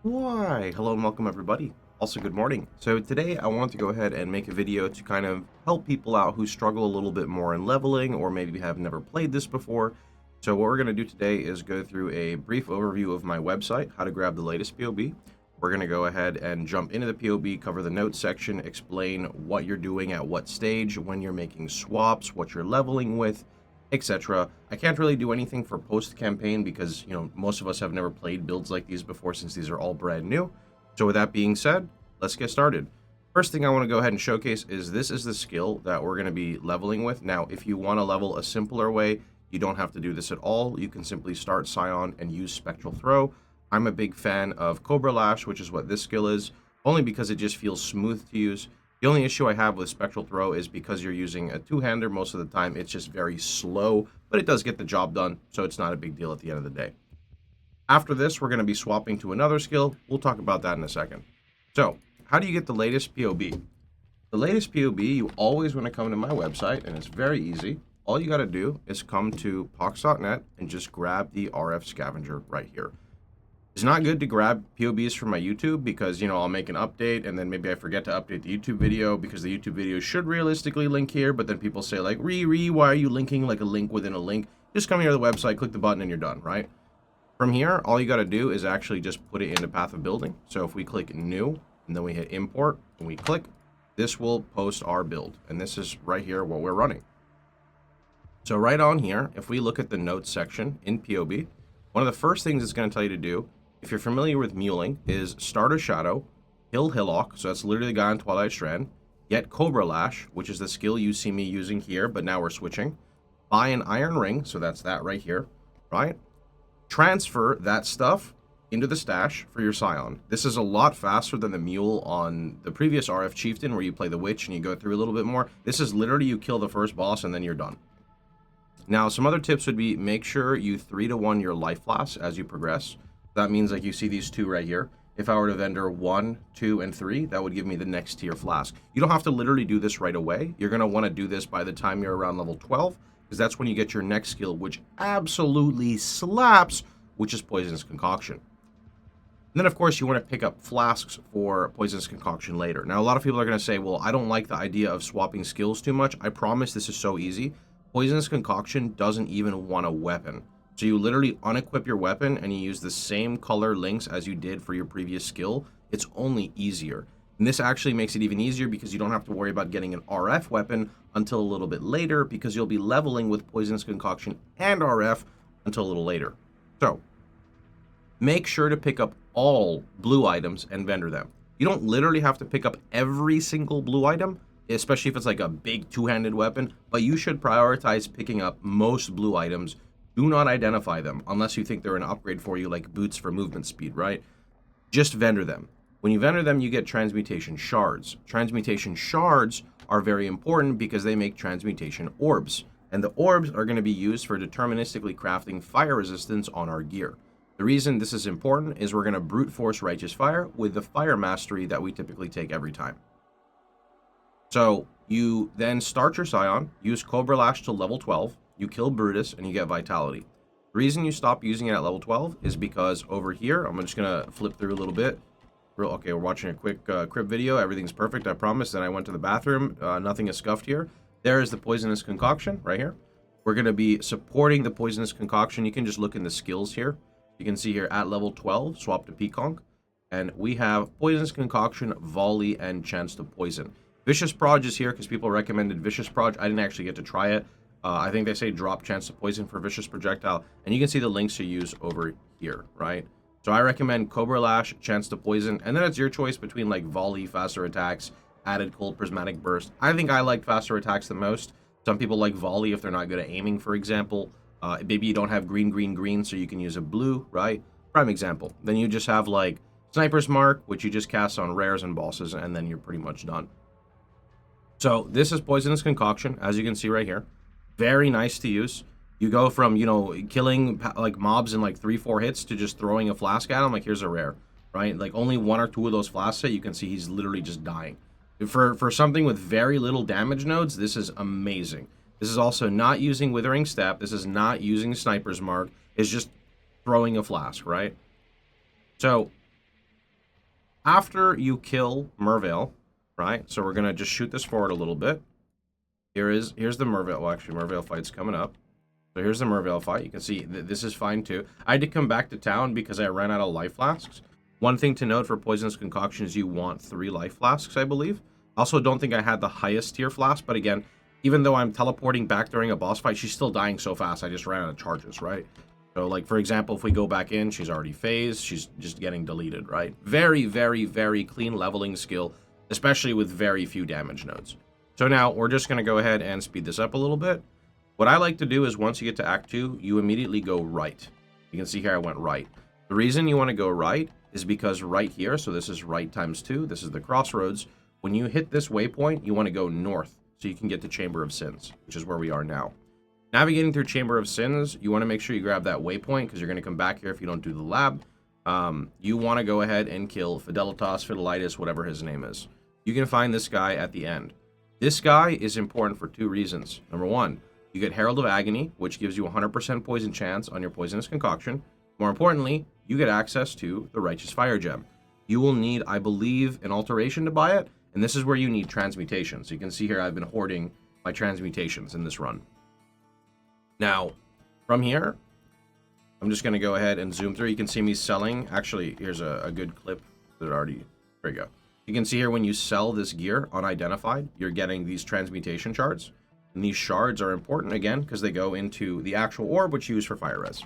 Why? Hello and welcome everybody. Also good morning. So today I want to go ahead and make a video to kind of help people out who struggle a little bit more in leveling or maybe have never played this before. So what we're going to do today is go through a brief overview of my website, how to grab the latest POB. We're going to go ahead and jump into the POB, cover the notes section, explain what you're doing at what stage, when you're making swaps, what you're leveling with, etc. I can't really do anything for post-campaign because, most of us have never played builds like these before since these are all brand new. So with that being said, let's get started. First thing I want to go ahead and showcase is this is the skill that we're going to be leveling with. Now, if you want to level a simpler way, you don't have to do this at all. You can simply start Scion and use Spectral Throw. I'm a big fan of Cobra Lash, which is what this skill is, only because it just feels smooth to use. The only issue I have with Spectral Throw is because you're using a two-hander most of the time, it's just very slow, but it does get the job done, so it's not a big deal at the end of the day. After this, we're going to be swapping to another skill. We'll talk about that in a second. So, how do you get the latest POB? The latest POB, you always want to come to my website, and it's very easy. All you got to do is come to Pohx.net and just grab the RF Scavenger right here. It's not good to grab POBs from my YouTube because, I'll make an update and then maybe I forget to update the YouTube video because the YouTube video should realistically link here, but then people say like, why are you linking like a link within a link? Just come here to the website, click the button, and you're done, right? From here, all you got to do is actually just put it into path of building. So if we click new and then we hit import and we click, this will post our build. And this is right here what we're running. So right on here, if we look at the notes section in POB, one of the first things it's going to tell you to do, if you're familiar with muling, is start a shadow, kill Hillock, so that's literally the guy on Twilight Strand, get Cobra Lash, which is the skill you see me using here, but now we're switching, buy an Iron Ring, so that's that right here, right? Transfer that stuff into the stash for your Scion. This is a lot faster than the mule on the previous RF Chieftain where you play the Witch and you go through a little bit more. This is literally you kill the first boss and then you're done. Now, some other tips would be make sure you 3-to-1 your life flasks as you progress. That means like you see these two right here. If I were to vendor 1, 2, and 3, that would give me the next tier flask. You don't have to literally do this right away. You're going to want to do this by the time you're around level 12, because that's when you get your next skill, which absolutely slaps, which is Poisonous Concoction. And then, of course, you want to pick up flasks for Poisonous Concoction later. Now, a lot of people are going to say, well, I don't like the idea of swapping skills too much. I promise this is so easy. Poisonous Concoction doesn't even want a weapon. So you literally unequip your weapon and you use the same color links as you did for your previous skill. It's only easier. And this actually makes it even easier because you don't have to worry about getting an RF weapon until a little bit later because you'll be leveling with Poisonous Concoction and RF until a little later. So make sure to pick up all blue items and vendor them. You don't literally have to pick up every single blue item, especially if it's like a big two-handed weapon, but you should prioritize picking up most blue items. Do not identify them unless you think they're an upgrade for you, like boots for movement speed, right? Just vendor them. When you vendor them, you get transmutation shards. Transmutation shards are very important because they make transmutation orbs. And the orbs are going to be used for deterministically crafting fire resistance on our gear. The reason this is important is we're going to brute force Righteous Fire with the fire mastery that we typically take every time. So you then start your Scion, use Cobra Lash to level 12, you kill Brutus, and you get Vitality. The reason you stop using it at level 12 is because over here, I'm just going to flip through a little bit. Okay, we're watching a quick crib video. Everything's perfect, I promise. Then I went to the bathroom. Nothing is scuffed here. There is the Poisonous Concoction right here. We're going to be supporting the Poisonous Concoction. You can just look in the skills here. You can see here at level 12, swap to Peaconk. And we have Poisonous Concoction, Volley, and Chance to Poison. Vicious Proj is here because people recommended Vicious Proj. I didn't actually get to try it. I think they say drop Chance to Poison for Vicious Projectile. And you can see the links to use over here, right? So I recommend Cobra Lash, Chance to Poison. And then it's your choice between like Volley, faster attacks, added cold prismatic burst. I think I like faster attacks the most. Some people like Volley if they're not good at aiming, for example. Maybe you don't have green, so you can use a blue, right? Prime example. Then you just have like Sniper's Mark, which you just cast on rares and bosses, and then you're pretty much done. So this is Poisonous Concoction, as you can see right here. Very nice to use. You go from, killing like mobs in like 3-4 hits to just throwing a flask at them. Like, here's a rare, right? Like, only 1 or 2 of those flasks hit, you can see he's literally just dying. For something with very little damage nodes, this is amazing. This is also not using Withering Step. This is not using Sniper's Mark. It's just throwing a flask, right? So After you kill Mervale, right? So we're gonna just shoot this forward a little bit. Here's the Mervale. Well, actually, Mervale fight's coming up. So here's the Mervale fight. You can see this is fine too. I had to come back to town because I ran out of life flasks. One thing to note for poisonous concoctions, you want 3 life flasks, I believe. Also, don't think I had the highest tier flask, but again, even though I'm teleporting back during a boss fight, she's still dying so fast. I just ran out of charges, right? So, like, for example, if we go back in, she's already phased. She's just getting deleted, right? Very, very, very clean leveling skill, especially with very few damage nodes. So now, we're just going to go ahead and speed this up a little bit. What I like to do is once you get to Act 2, you immediately go right. You can see here I went right. The reason you want to go right is because right here, so this is right times 2, this is the crossroads. When you hit this waypoint, you want to go north so you can get to Chamber of Sins, which is where we are now. Navigating through Chamber of Sins, you want to make sure you grab that waypoint because you're going to come back here if you don't do the lab. You want to go ahead and kill Fidelitas, Fidelitis, whatever his name is. You can find this guy at the end. This guy is important for 2 reasons. Number 1, you get Herald of Agony, which gives you 100% poison chance on your poisonous concoction. More importantly, you get access to the Righteous Fire Gem. You will need, I believe, an alteration to buy it, and this is where you need transmutation. So you can see here I've been hoarding my transmutations in this run. Now, from here, I'm just going to go ahead and zoom through. You can see me selling. Actually, here's a good clip that already... There you go. You can see here when you sell this gear unidentified, you're getting these transmutation shards. And these shards are important, again, because they go into the actual orb, which you use for fire res.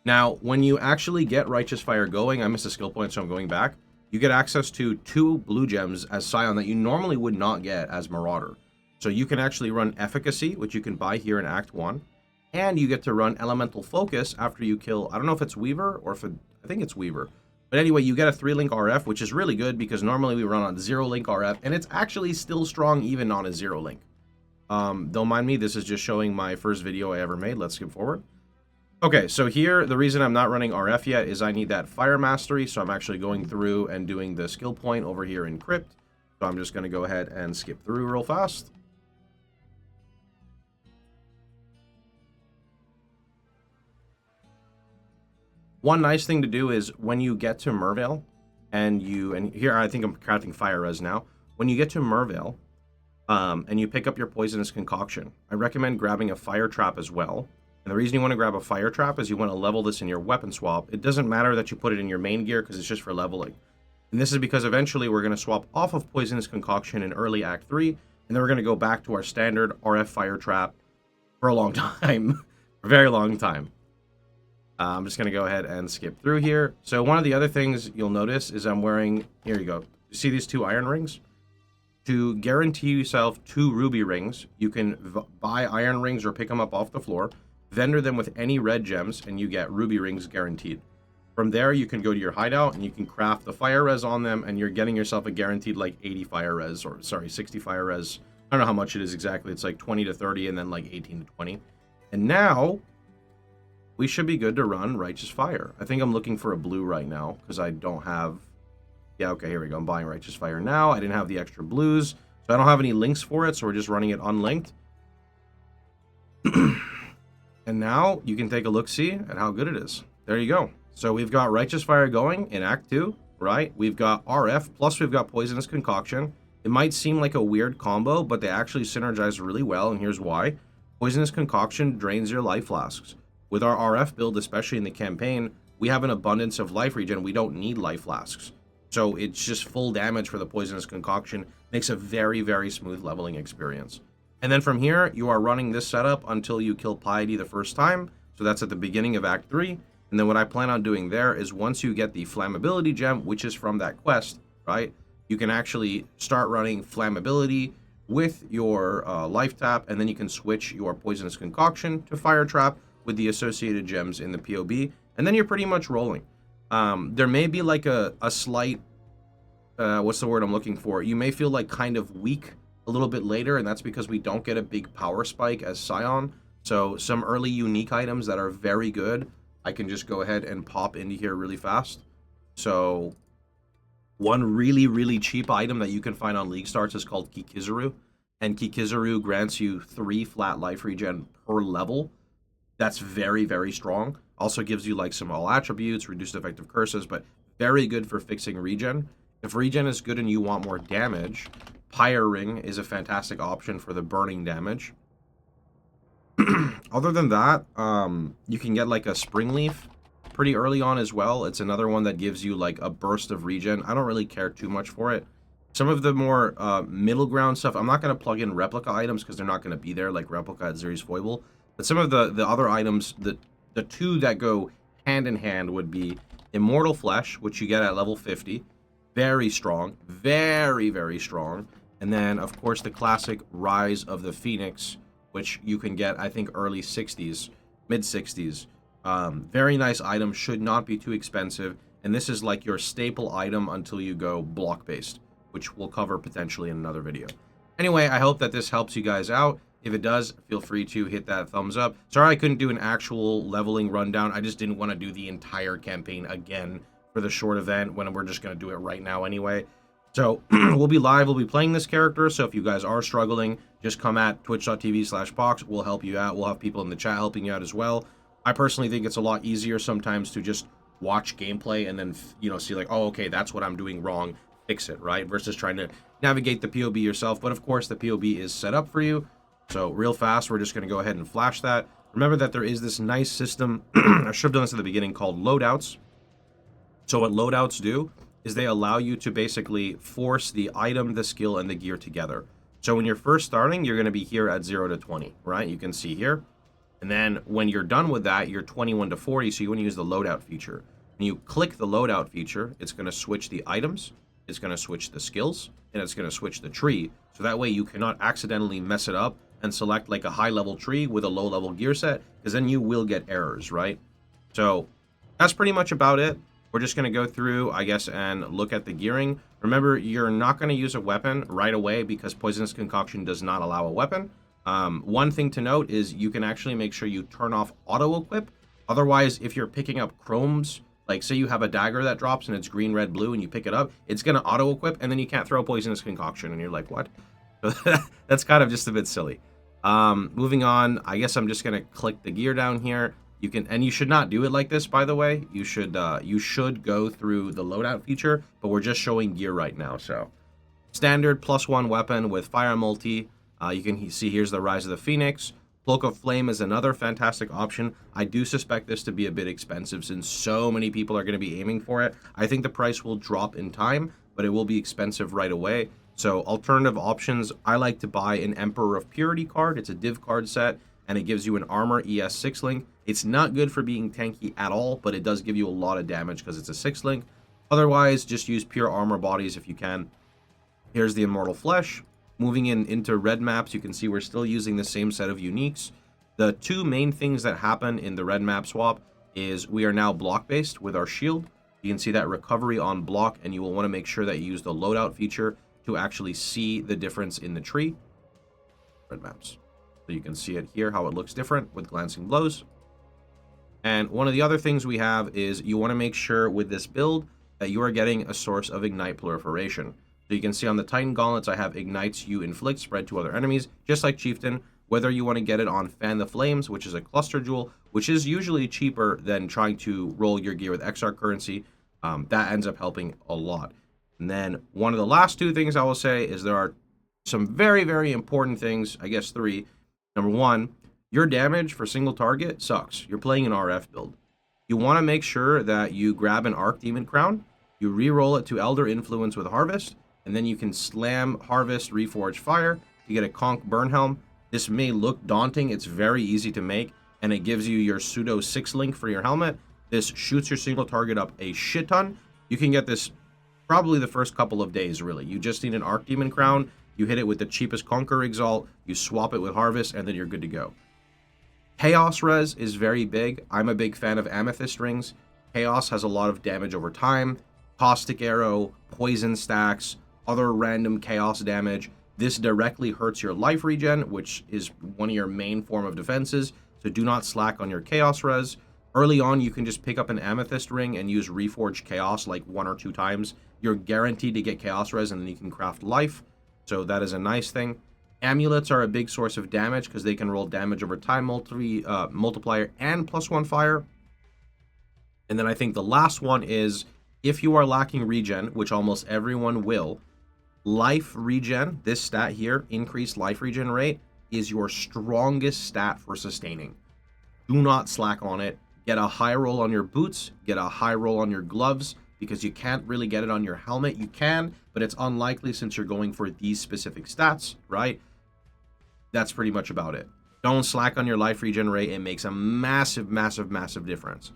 Now, when you actually get Righteous Fire going, I missed a skill point, so I'm going back. You get access to 2 blue gems as Scion that you normally would not get as Marauder. So you can actually run Efficacy, which you can buy here in Act 1. And you get to run Elemental Focus after you kill, I don't know if it's Weaver or if it, I think it's Weaver. But anyway, you get a 3-link RF, which is really good because normally we run on 0-link RF, and it's actually still strong even on a 0-link. Don't mind me, this is just showing my first video I ever made. Let's skip forward. Okay, so here, the reason I'm not running RF yet is I need that Fire Mastery, so I'm actually going through and doing the skill point over here in Crypt. So I'm just going to go ahead and skip through real fast. One nice thing to do is when you get to Mervale, and here I think I'm crafting fire res now. When you get to Mervale, and you pick up your poisonous concoction, I recommend grabbing a fire trap as well. And the reason you want to grab a fire trap is you want to level this in your weapon swap. It doesn't matter that you put it in your main gear because it's just for leveling. And this is because eventually we're going to swap off of poisonous concoction in early Act 3, and then we're going to go back to our standard RF fire trap for a long time, a very long time. I'm just going to go ahead and skip through here. So one of the other things you'll notice is I'm wearing, here you go. You see these 2 iron rings? To guarantee yourself 2 ruby rings, you can buy iron rings or pick them up off the floor, vendor them with any red gems, and you get ruby rings guaranteed. From there, you can go to your hideout and you can craft the fire res on them, and you're getting yourself a guaranteed like 80 fire res, or sorry, 60 fire res. I don't know how much it is exactly. It's like 20 to 30 and then like 18 to 20. And now we should be good to run Righteous Fire. I think I'm looking for a blue right now because I don't have... Yeah, okay, here we go. I'm buying Righteous Fire now. I didn't have the extra blues, so I don't have any links for it, so we're just running it unlinked. And now you can take a look-see at how good it is. There you go. So we've got Righteous Fire going in Act 2, right? We've got RF, plus we've got Poisonous Concoction. It might seem like a weird combo, but they actually synergize really well, and here's why. Poisonous Concoction drains your life flasks. With our RF build, especially in the campaign, we have an abundance of life regen. We don't need life flasks. So it's just full damage for the Poisonous Concoction. Makes a very, very smooth leveling experience. And then from here, you are running this setup until you kill Piety the first time. So that's at the beginning of Act 3. And then what I plan on doing there is once you get the Flammability Gem, which is from that quest, right? You can actually start running Flammability with your Life Tap, and then you can switch your Poisonous Concoction to Fire Trap with the associated gems in the POB, and then you're pretty much rolling. There may be like a slight, what's the word I'm looking for? You may feel like kind of weak a little bit later, and that's because we don't get a big power spike as Scion. So some early unique items that are very good, I can just go ahead and pop into here really fast. So one really, really cheap item that you can find on League Starts is called Kikizaru, and Kikizaru grants you 3 flat life regen per level. That's very, very strong. Also gives you like some all attributes, reduced effective curses, but very good for fixing regen. If regen is good and you want more damage, Pyre Ring is a fantastic option for the burning damage. Other than that, you can get like a Spring Leaf pretty early on as well. It's another one that gives you like a burst of regen. I don't really care too much for it. Some of the more middle ground stuff, I'm not going to plug in replica items because they're not going to be there, like replica at Zeri's Foible. But some of the other items, the two that go hand in hand would be Immortal Flesh, which you get at level 50. Very strong. Very, very strong. And then, of course, the classic Rise of the Phoenix, which you can get, I think, early 60s, mid 60s. Very nice item, should not be too expensive. And this is like your staple item until you go block-based, which we'll cover potentially in another video. Anyway, I hope that this helps you guys out. If it does, feel free to hit that thumbs up. Sorry I couldn't do an actual leveling rundown. I just didn't want to do the entire campaign again for the short event when we're just going to do it right now anyway. So we'll be live, we'll be playing this character, so if you guys are struggling, just come at twitch.tv/Pohx, we'll help you out, we'll have people in the chat helping you out as well. I personally think it's a lot easier sometimes to just watch gameplay and then, you know, see like, oh, okay, that's what I'm doing wrong, fix it, right? Versus trying to navigate the POB yourself, but of course the POB is set up for you. So real fast, we're just going to go ahead and flash that. Remember that there is this nice system, I should have done this at the beginning, called loadouts. So what loadouts do is they allow you to basically force the item, the skill, and the gear together. So when you're first starting, you're going to be here at 0 to 20, right? You can see here. And then when you're done with that, you're 21 to 40, so you want to use the loadout feature. When you click the loadout feature, it's going to switch the items, it's going to switch the skills, and it's going to switch the tree. So that way you cannot accidentally mess it up and select like a high-level tree with a low-level gear set, because then you will get errors, right? So that's pretty much about it. We're just going to go through, I guess, and look at the gearing. Remember, you're not going to use a weapon right away because Poisonous Concoction does not allow a weapon. One thing to note is you can actually make sure you turn off auto-equip. Otherwise, if you're picking up chromes, like say you have a dagger that drops and it's green, red, blue, and you pick it up, it's going to auto-equip, and then you can't throw Poisonous Concoction, and you're like, what? That's kind of just a bit silly. Moving on, I guess I'm just going to click the gear down here. You can, and you should not do it like this, by the way. You should go through the loadout feature, but we're just showing gear right now. So standard +1 weapon with fire multi. You can see here's the Rise of the Phoenix. Cloak of Flame is another fantastic option. I do suspect this to be a bit expensive since so many people are going to be aiming for it. I think the price will drop in time, but it will be expensive right away. So alternative options, I like to buy an Emperor of Purity card. It's a div card set, and it gives you an armor ES 6 link. It's not good for being tanky at all, but it does give you a lot of damage because it's a 6 link. Otherwise, just use pure armor bodies if you can. Here's the Immortal Flesh. Moving into red maps, you can see we're still using the same set of uniques. The two main things that happen in the red map swap is we are now block-based with our shield. You can see that recovery on block, and you will want to make sure that you use the loadout feature to actually see the difference in the tree. Red maps. So you can see it here, how it looks different with glancing blows. And one of the other things we have is you want to make sure with this build that you are getting a source of Ignite Proliferation. So you can see on the Titan Gauntlets, I have Ignites you inflict spread to other enemies, just like Chieftain. Whether you want to get it on Fan the Flames, which is a cluster jewel, which is usually cheaper than trying to roll your gear with XR currency, that ends up helping a lot. And then one of the last two things I will say is there are some very, very important things, I guess 3. Number 1, your damage for single target sucks. You're playing an RF build. You want to make sure that you grab an Archdemon Crown, you re-roll it to Elder Influence with Harvest, and then you can slam Harvest, Reforge Fire to get a Conch Burn Helm. This may look daunting, it's very easy to make, and it gives you your pseudo 6 link for your helmet. This shoots your single target up a shit ton. You can get this probably the first couple of days, really. You just need an Archdemon Crown, you hit it with the cheapest Conquer Exalt, you swap it with Harvest, and then you're good to go. Chaos Res is very big. I'm a big fan of Amethyst Rings. Chaos has a lot of damage over time. Caustic Arrow, Poison Stacks, other random Chaos damage. This directly hurts your life regen, which is one of your main form of defenses, so do not slack on your Chaos Res. Early on, you can just pick up an Amethyst Ring and use Reforged Chaos like 1 or 2 times. You're guaranteed to get Chaos Res, and then you can craft life, so that is a nice thing. Amulets are a big source of damage because they can roll damage over time multiplier and +1 fire. And then I think the last one is, If you are lacking regen, which almost everyone will, life regen, this stat here, increased life regen rate, is your strongest stat for sustaining. Do not slack on it. Get a high roll on your boots, get a high roll on your gloves, because you can't really get it on your helmet. You can, but it's unlikely since you're going for these specific stats, right? That's pretty much about it. Don't slack on your life regen rate. It makes a massive, massive, massive difference.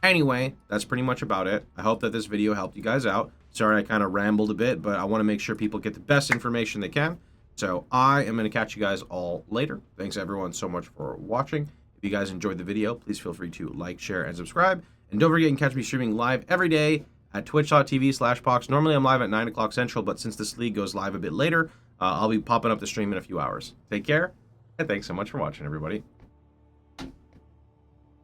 Anyway, that's pretty much about it. I hope that this video helped you guys out. Sorry I kind of rambled a bit, but I want to make sure people get the best information they can. So I am going to catch you guys all later. Thanks everyone so much for watching. If you guys enjoyed the video, please feel free to like, share, and subscribe. And don't forget you can catch me streaming live every day at twitch.tv/Pohx. Normally I'm live at 9 o'clock Central, but since this league goes live a bit later, I'll be popping up the stream in a few hours. Take care, and thanks so much for watching, everybody.